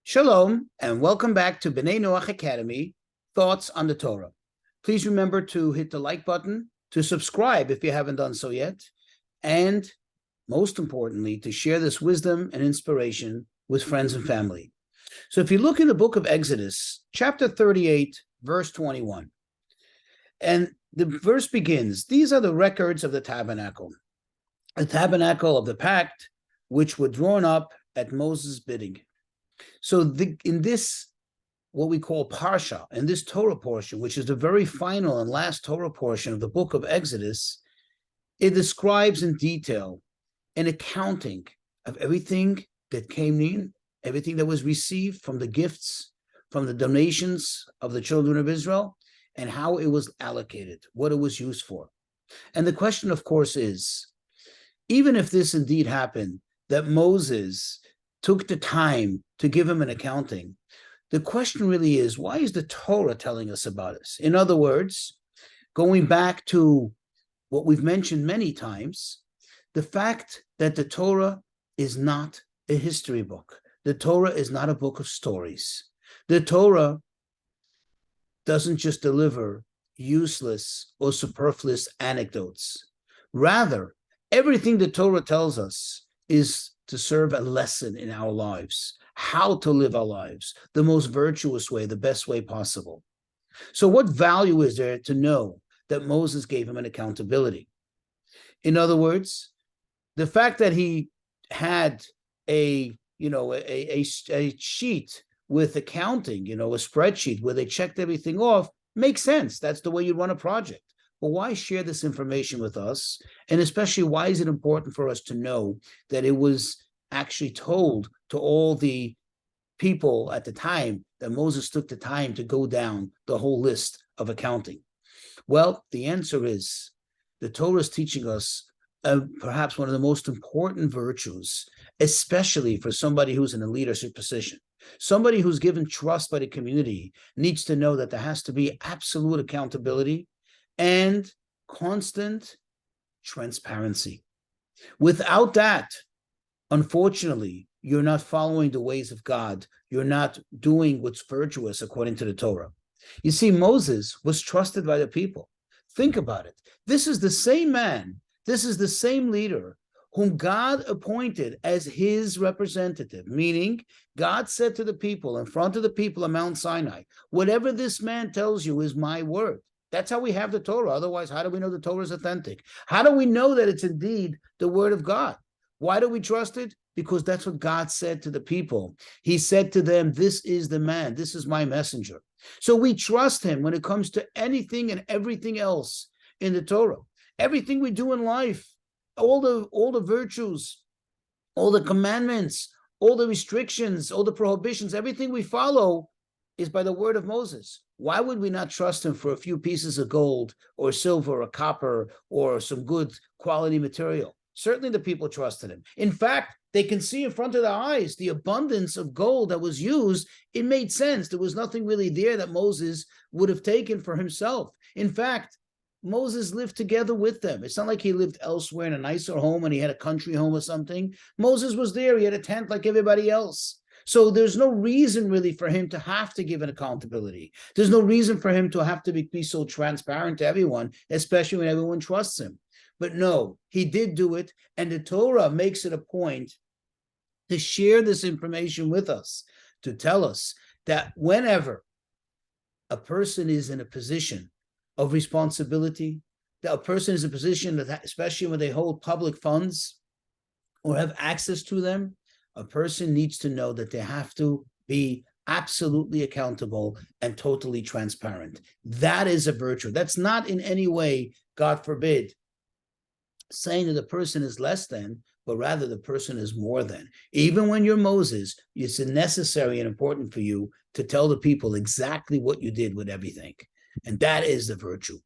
Shalom, and welcome back to B'nai Noach Academy, Thoughts on the Torah. Please remember to hit the like button, to subscribe if you haven't done so yet, and most importantly, to share this wisdom and inspiration with friends and family. So if you look in the book of Exodus, chapter 38, verse 21, and the verse begins, these are the records of the tabernacle of the pact, which were drawn up at Moses' bidding. So in this, what we call Parsha, in this Torah portion, which is the very final and last Torah portion of the book of Exodus, it describes in detail an accounting of everything that came in, everything that was received from the gifts, from the donations of the children of Israel, and how it was allocated, what it was used for. And the question, of course, is, even if this indeed happened, that Moses took the time to give him an accounting, the question really is, why is the Torah telling us about this? In other words, going back to what we've mentioned many times, the fact that the Torah is not a history book. The Torah is not a book of stories. The Torah doesn't just deliver useless or superfluous anecdotes. Rather, everything the Torah tells us is to serve a lesson in our lives, how to live our lives, the most virtuous way, the best way possible. So what value is there to know that Moses gave him an accountability? In other words, the fact that he had a sheet with accounting, a spreadsheet where they checked everything off, makes sense. That's the way you run a project. But why share this information with us? And especially, why is it important for us to know that it was actually told to all the people at the time that Moses took the time to go down the whole list of accounting? Well, the answer is the Torah is teaching us perhaps one of the most important virtues, especially for somebody who's in a leadership position. Somebody who's given trust by the community needs to know that there has to be absolute accountability and constant transparency. Without that, unfortunately, you're not following the ways of God. You're not doing what's virtuous according to the Torah. You see, Moses was trusted by the people. Think about it. This is the same man, this is the same leader whom God appointed as his representative, meaning God said to the people, in front of the people of Mount Sinai, whatever this man tells you is my word. That's how we have the Torah. Otherwise, how do we know the Torah is authentic? How do we know that it's indeed the word of God? Why do we trust it? Because that's what God said to the people. He said to them, this is the man, this is my messenger. So we trust him when it comes to anything and everything else in the Torah. Everything we do in life, all the virtues, all the commandments, all the restrictions, all the prohibitions, everything we follow is by the word of Moses. Why would we not trust him for a few pieces of gold or silver or copper or some good quality material? Certainly the people trusted him. In fact, they can see in front of their eyes the abundance of gold that was used. It made sense. There was nothing really there that Moses would have taken for himself. In fact, Moses lived together with them. It's not like he lived elsewhere in a nicer home and he had a country home or something. Moses was there. He had a tent like everybody else. So there's no reason really for him to have to give an accountability. There's no reason for him to have to be so transparent to everyone, especially when everyone trusts him. But no, he did do it, and the Torah makes it a point to share this information with us, to tell us that whenever a person is in a position of responsibility, that a person is in a position that, especially when they hold public funds or have access to them, a person needs to know that they have to be absolutely accountable and totally transparent. That is a virtue. That's not in any way, God forbid, saying that the person is less than, but rather the person is more than. Even when you're Moses, it's necessary and important for you to tell the people exactly what you did with everything. And that is the virtue.